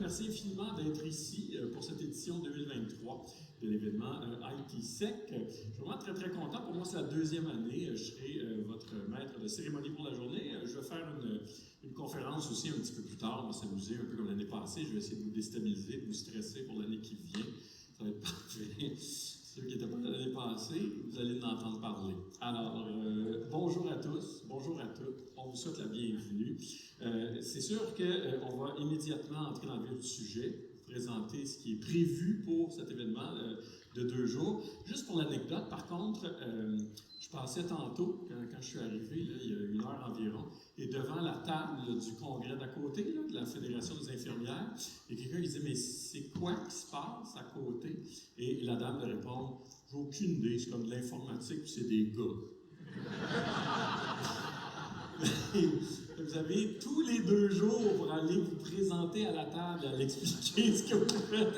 Merci infiniment d'être ici pour cette édition 2023 de l'événement ITSec. Je suis vraiment très, très content. Pour moi, c'est la deuxième année. Je serai votre maître de cérémonie pour la journée. Je vais faire une conférence aussi un petit peu plus tard. On va s'amuser un peu comme l'année passée. Je vais essayer de vous déstabiliser, de vous stresser pour l'année qui vient. Ça va être parfait. Ceux qui n'étaient pas là l'année passée, vous allez en entendre parler. Alors, bonjour à tous, bonjour à toutes. On vous souhaite la bienvenue. C'est sûr qu'on va immédiatement entrer dans le vif du sujet, vous présenter ce qui est prévu pour cet événement de 2 jours. Juste pour l'anecdote, par contre, je passais tantôt, quand je suis arrivé, là, il y a 1 heure environ, et devant la table du congrès d'à côté, là, de la Fédération des infirmières, et quelqu'un qui disait « Mais c'est quoi qui se passe à côté? » Et la dame me répond « J'ai aucune idée, c'est comme de l'informatique, puis c'est des gars. » Vous avez tous les 2 jours pour aller vous présenter à la table et à l'expliquer ce que vous faites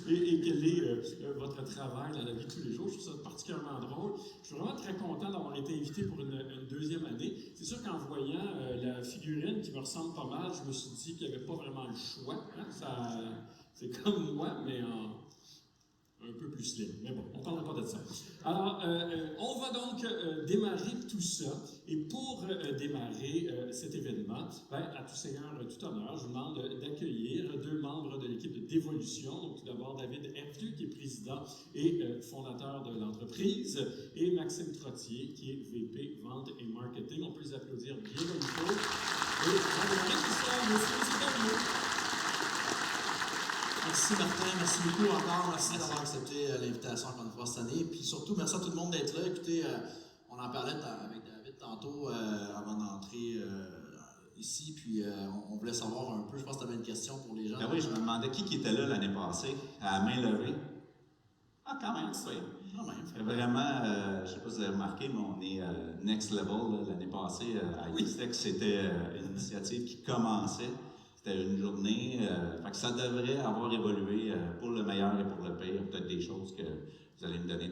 et quel est votre travail dans la vie de tous les jours. Je trouve ça particulièrement drôle. Je suis vraiment très content d'avoir été invité pour une deuxième année. C'est sûr qu'en voyant la figurine qui me ressemble pas mal, je me suis dit qu'il n'y avait pas vraiment le choix. Hein? C'est comme moi, mais un peu plus slim. Mais bon, on ne parlera pas de ça. Alors, on va donc démarrer tout ça. Et pour démarrer cet événement, à tout seigneur, tout honneur, je vous demande d'accueillir 2 membres de l'équipe de Dévolution. Donc, tout d'abord, David Hervieux, qui est président et fondateur de l'entreprise, et Maxime Trottier, qui est VP Vente et Marketing. On peut les applaudir bien comme il faut. Et on va démarrer tout ça. Merci. Merci Martin, merci beaucoup encore, merci d'avoir accepté l'invitation encore une fois cette année, puis surtout merci à tout le monde d'être là. Écoutez, on en parlait avec David tantôt avant d'entrer ici, puis on voulait savoir un peu, je pense que tu avais une question pour les gens. Ben oui, je me demandais qui était là l'année passée, à main levée. Ah, quand même, oui. Quand même. Vraiment, je ne sais pas si vous avez remarqué, mais on est next level. L'année passée, à ITSec, c'était une initiative qui commençait. C'était une journée, fait que ça devrait avoir évolué pour le meilleur et pour le pire. Peut-être des choses que vous allez me donner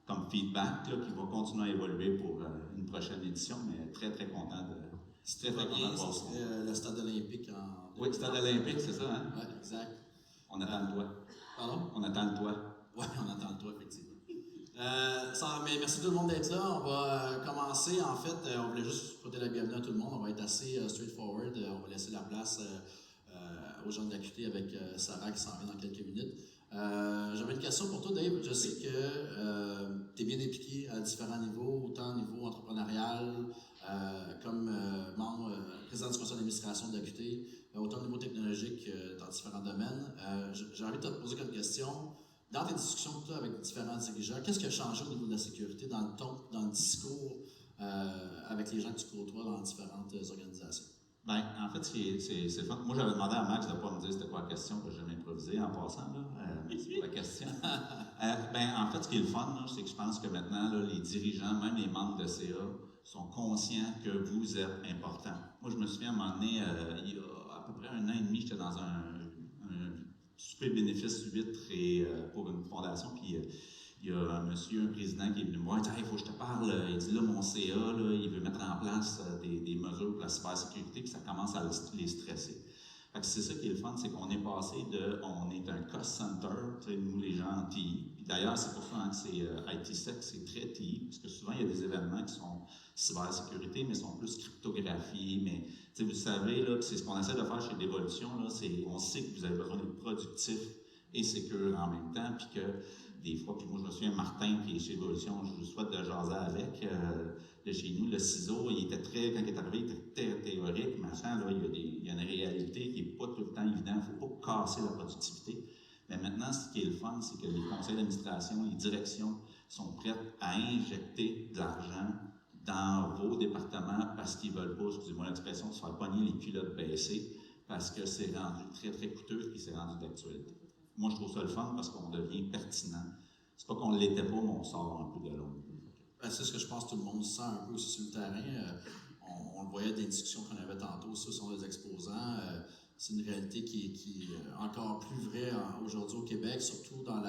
comme feedback, là, qui vont continuer à évoluer pour une prochaine édition, mais très, très content de... C'était très bien, c'était le stade olympique en... Oui, le stade olympique, c'est ça, hein? Oui, exact. On attend le toit. Pardon? On attend le toit. Oui, on attend le toit, effectivement. Mais merci tout le monde d'être là. On va commencer. En fait, on voulait juste souhaiter la bienvenue à tout le monde. On va être assez straightforward. On va laisser la place aux gens de l'AQT avec Sarah qui s'en vient dans quelques minutes. J'avais une question pour toi, Dave. Je sais que tu es bien impliqué à différents niveaux, autant au niveau entrepreneurial, comme membre, président du conseil d'administration de l'AQT, autant au niveau technologique dans différents domaines. J'ai envie de te poser comme question. Dans tes discussions que tu as avec différents dirigeants, qu'est-ce qui a changé au niveau de la sécurité dans le ton, dans le discours avec les gens que tu côtoies dans différentes organisations? Ben, en fait, c'est fun. Moi, j'avais demandé à Max de ne pas me dire c'était quoi la question, que j'aime improviser en passant, là. C'est quoi la question? En fait, ce qui est le fun, là, c'est que je pense que maintenant, là, les dirigeants, même les membres de CA, sont conscients que vous êtes important. Moi, je me souviens à un moment donné, il y a à peu près 1 an et demi, j'étais dans un souper de bénéfices 8 pour une fondation, puis il y a un monsieur, un président qui est venu me voir, il dit « Hey, il faut que je te parle, il dit là, mon CA, là, il veut mettre en place des mesures pour la cybersécurité, puis ça commence à les stresser. » Fait que c'est ça qui est le fun, c'est qu'on est passé on est un cost center, nous les gens en TI. Puis d'ailleurs, c'est pour ça hein, que c'est ITSec, c'est très TI, parce que souvent il y a des événements qui sont cybersécurité, mais sont plus cryptographie, mais vous savez, là, c'est ce qu'on essaie de faire chez Dévolution, là, on sait que vous avez besoin d'être productif et sécure en même temps, puis que des fois, puis moi je me souviens, Martin, qui est chez Dévolution, je vous souhaite de jaser avec, de chez nous, le ciseau, quand il est arrivé, il était très théorique, machin, là, il y a une réalité qui n'est pas tout le temps évidente, il ne faut pas casser la productivité. Mais maintenant, ce qui est le fun, c'est que les conseils d'administration, les directions sont prêtes à injecter de l'argent dans vos départements parce qu'ils veulent pas, excusez-moi l'expression, se faire pogner les culottes baissées parce que c'est rendu très, très coûteux et c'est rendu d'actualité. Moi, je trouve ça le fun parce qu'on devient pertinent. C'est pas qu'on ne l'était pas, mais on sort un peu de l'ombre. C'est ce que je pense que tout le monde sent un peu aussi sur le terrain. On le voyait des discussions qu'on avait tantôt, ça sont des exposants. C'est une réalité qui est encore plus vraie aujourd'hui au Québec, surtout dans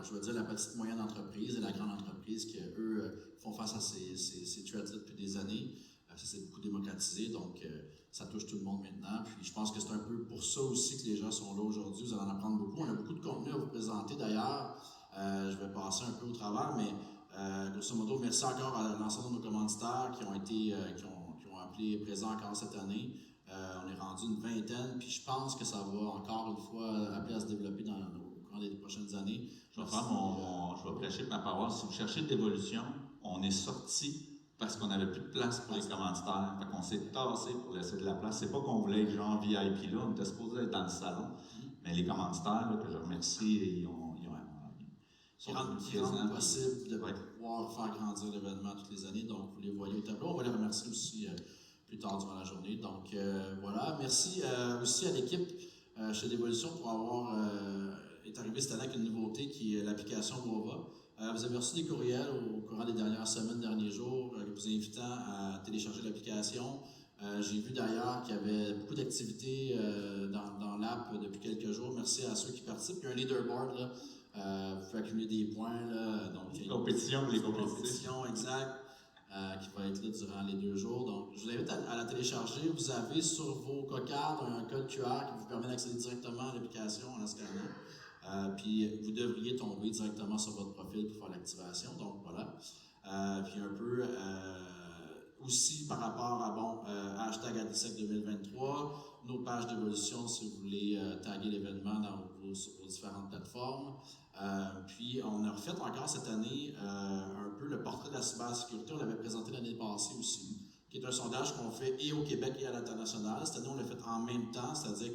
je veux dire, la petite moyenne entreprise et la grande entreprise qui, eux, font face à ces threats-là depuis des années. Ça s'est beaucoup démocratisé, donc ça touche tout le monde maintenant. Puis je pense que c'est un peu pour ça aussi que les gens sont là aujourd'hui. Vous allez en apprendre beaucoup. On a beaucoup de contenu à vous présenter d'ailleurs. Je vais passer un peu au travers, mais grosso modo, merci encore à l'ensemble de nos commanditaires qui ont été, qui ont appelé présents encore cette année. On est rendu une vingtaine, puis je pense que ça va encore une fois appeler à se développer au cours des prochaines années. Je vais prêcher ma parole. Si vous cherchez de l'évolution, on est sorti parce qu'on n'avait plus de place pour les commanditaires. Fait qu'on s'est tassé pour laisser de la place. C'est pas qu'on voulait être genre VIP là, on était supposé être dans le salon. Mais les commanditaires, là, que je remercie, ils rendent possible de pouvoir faire grandir l'événement toutes les années. Donc, vous les voyez au tableau. On va les remercier aussi plus tard durant la journée. Donc, voilà. Merci aussi à l'équipe chez Dévolution pour avoir est arrivé cette année avec une nouveauté qui est l'application Wova. Vous avez reçu des courriels au courant des dernières semaines, derniers jours, vous invitant à télécharger l'application. J'ai vu d'ailleurs qu'il y avait beaucoup d'activités dans l'app depuis quelques jours. Merci à ceux qui participent. Il y a un leaderboard, là. Vous pouvez accumuler des points. Là, donc, les compétitions, exact, qui va être là durant les 2 jours. Donc, je vous invite à la télécharger. Vous avez sur vos cocardes un code QR qui vous permet d'accéder directement à l'application en la scannant. Puis, vous devriez tomber directement sur votre profil pour faire l'activation. Donc, voilà. Puis, un peu aussi par rapport à hashtag Adisec 2023, nos pages d'évolution si vous voulez taguer l'événement sur vos différentes plateformes. Puis, on a refait encore cette année un peu le portrait de la cybersécurité. On l'avait présenté l'année passée aussi, qui est un sondage qu'on fait et au Québec et à l'international. Cette année, on l'a fait en même temps, c'est-à-dire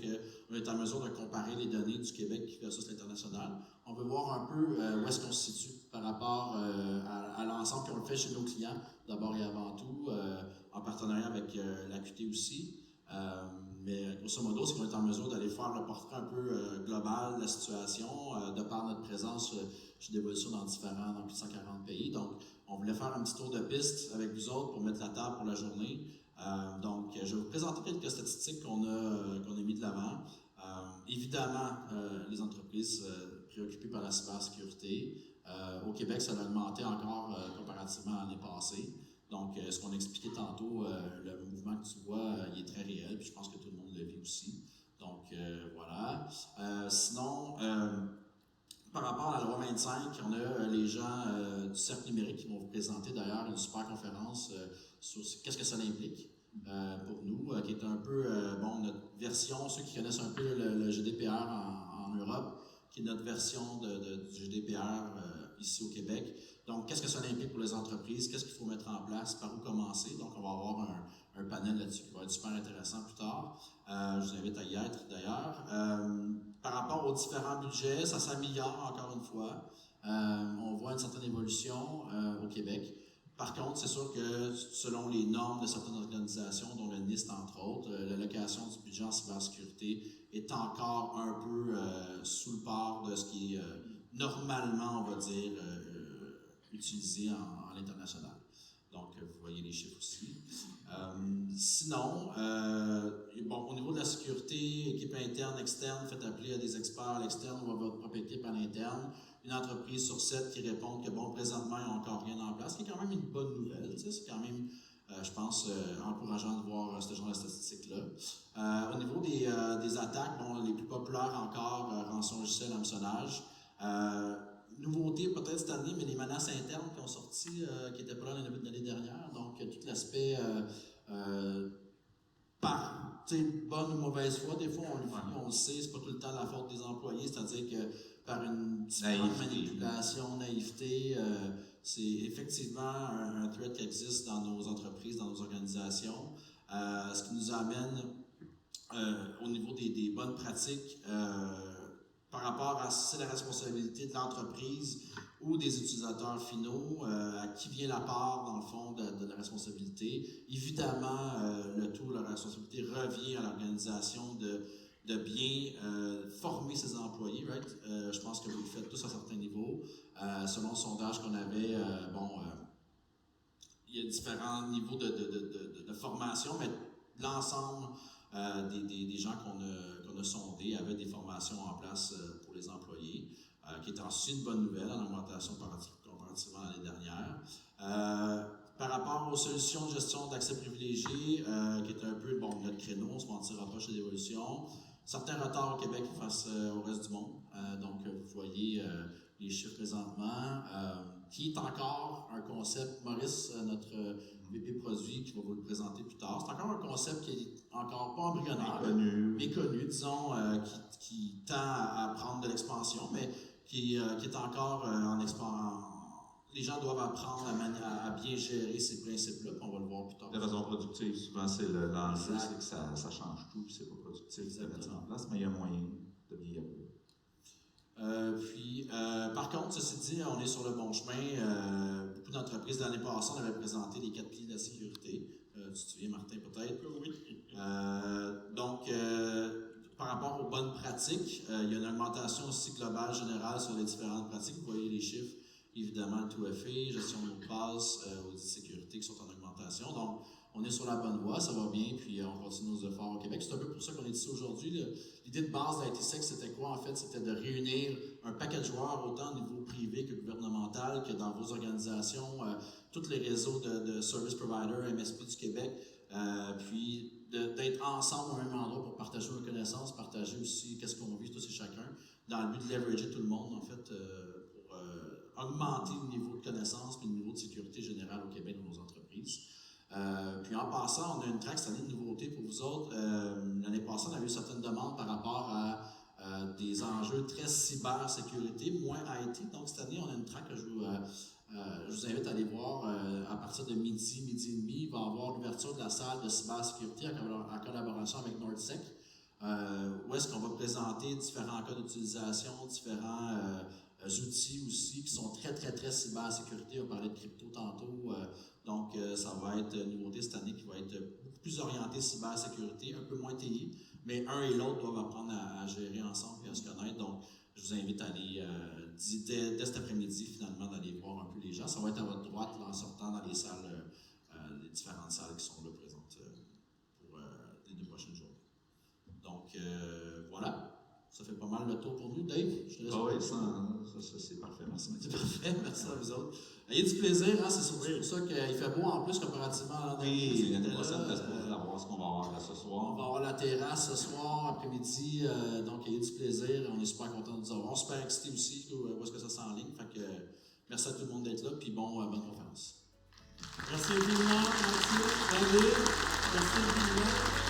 qu'on est en mesure de comparer les données du Québec versus l'international. On veut voir un peu où est-ce qu'on se situe par rapport à l'ensemble, puis on le fait chez nos clients, d'abord et avant tout, en partenariat avec l'AQT aussi. Mais grosso modo, c'est qu'on est en mesure d'aller faire le portrait un peu global de la situation, de par notre présence chez Dévolution dans plus de 140 pays. Donc, on voulait faire un petit tour de piste avec vous autres pour mettre la table pour la journée. Donc, je vais vous présenter quelques statistiques qu'on a mis de l'avant. Évidemment, les entreprises préoccupées par la cybersécurité. Au Québec, ça a augmenté encore comparativement à l'année passée. Donc, ce qu'on expliquait tantôt, le mouvement que tu vois, il est très réel, puis je pense que tout le monde le vit aussi. Donc, voilà. Sinon, par rapport à la loi 25, on a les gens du Cercle numérique qui vont vous présenter d'ailleurs une super conférence sur qu'est-ce que ça implique pour nous, qui est un peu, notre version, ceux qui connaissent un peu le GDPR en Europe, qui est notre version du GDPR ici au Québec. Donc, qu'est-ce que ça implique pour les entreprises? Qu'est-ce qu'il faut mettre en place? Par où commencer? Donc, on va avoir un panel là-dessus qui va être super intéressant plus tard. Je vous invite à y être d'ailleurs. Par rapport aux différents budgets, ça s'améliore encore une fois. On voit une certaine évolution au Québec. Par contre, c'est sûr que selon les normes de certaines organisations, dont le NIST entre autres, l'allocation du budget en cybersécurité est encore un peu sous le part de ce qui est normalement, on va dire, utilisé en l'international. Donc, vous voyez les chiffres aussi. Sinon, au niveau de la sécurité, équipe interne, externe, faites appeler à des experts à l'externe ou à votre propre équipe à l'interne. Une entreprise sur 7 qui répond que, présentement, il n'y a encore rien en place, ce qui est quand même une bonne nouvelle. C'est quand même, je pense, encourageant de voir ce genre de statistiques-là. Au niveau des attaques, les plus populaires encore, rançon-logiciel, hameçonnage. Nouveauté peut-être cette année, mais les menaces internes qui ont sorti, qui n'étaient pas là l'année dernière. Donc, tout l'aspect par bonne ou mauvaise foi, des fois on le sait, c'est pas tout le temps la faute des employés, c'est-à-dire que par une différente manipulation, naïveté, c'est effectivement un threat qui existe dans nos entreprises, dans nos organisations. Ce qui nous amène au niveau des bonnes pratiques par rapport à si c'est la responsabilité de l'entreprise ou des utilisateurs finaux, à qui vient la part, dans le fond, de la responsabilité. Évidemment, la responsabilité revient à l'organisation de bien former ses employés, right? Je pense que vous le faites tous à certains niveaux. Selon le sondage qu'on avait, il y a différents niveaux de formation, mais l'ensemble des gens qu'on a sondés avaient des formations en place pour les employés, qui est ensuite une bonne nouvelle en augmentation comparativement à l'année dernière. par rapport aux solutions de gestion d'accès privilégié, qui est un peu notre créneau, on ne se mentira pas chez Dévolution. Certains retards au Québec face au reste du monde. Donc, vous voyez les chiffres présentement, qui est encore un concept. Maurice, notre VP produit, qui va vous le présenter plus tard, c'est encore un concept qui est encore pas embryonnaire, méconnu, disons, qui tend à prendre de l'expansion, mais qui est encore en expansion. Les gens doivent apprendre à bien gérer ces principes-là, puis on va le voir plus tard. De façon productive, souvent, c'est l'enjeu, c'est que ça change tout, puis c'est pas productif de mettre ça en place, mais il y a moyen de bien y arriver. Par contre, ceci dit, on est sur le bon chemin. Beaucoup d'entreprises, l'année passée, on avait présenté les 4 piliers de la sécurité. Tu te souviens, Martin, peut-être? Oui. Donc, par rapport aux bonnes pratiques, il y a une augmentation aussi globale, générale sur les différentes pratiques. Vous voyez les chiffres. Évidemment, le 2FA, gestion de mots de passe, audit de sécurité qui sont en augmentation. Donc, on est sur la bonne voie, ça va bien, puis on continue nos efforts au Québec. C'est un peu pour ça qu'on est ici aujourd'hui. L'idée de base de l'ITSEC, c'était quoi en fait? C'était de réunir un paquet de joueurs, autant au niveau privé que gouvernemental, que dans vos organisations, tous les réseaux de service providers, MSP du Québec, puis d'être ensemble au même endroit pour partager nos connaissances, partager aussi qu'est-ce qu'on vit tous et chacun, dans le but de leverager tout le monde, en fait, augmenter le niveau de connaissance et le niveau de sécurité générale au Québec dans nos entreprises. Puis en passant, on a une track cette année de nouveautés pour vous autres. L'année passée, on a eu certaines demandes par rapport à des enjeux très cybersécurité, moins IT. Donc cette année, on a une track que je vous invite à aller voir à partir de midi et demi. Il va y avoir l'ouverture de la salle de cybersécurité en collaboration avec NordSec, où est-ce qu'on va présenter différents cas d'utilisation, différents outils aussi qui sont très, très, très cybersécurité. On parlait de crypto tantôt. Donc, ça va être une nouveauté cette année qui va être beaucoup plus orientée cybersécurité, un peu moins TI, mais un et l'autre doivent apprendre à gérer ensemble et à se connaître. Donc, je vous invite à aller, dès cet après-midi, finalement, d'aller voir un peu les gens. Ça va être à votre droite là, en sortant dans les salles, les différentes salles qui sont là présentes pour les 2 prochaines journées. Donc, voilà. Ça fait pas mal le tour pour nous. Dave, je te laisse. Ah oui, ça c'est parfait. Merci, Mathieu. C'est parfait, merci à vous autres. Ayez du plaisir, hein, c'est surtout pour ça qu'il fait beau en plus comparativement à l'année dernière. Oui, l'année prochaine, on va voir ce qu'on va avoir là ce soir. On va avoir la terrasse ce soir, après-midi, donc ayez du plaisir. On est super contents de vous avoir. Super excités aussi où est-ce que ça s'enligne. Fait que merci à tout le monde d'être là, puis bonne conférence. Merci infiniment, Mathieu, David. Merci infiniment.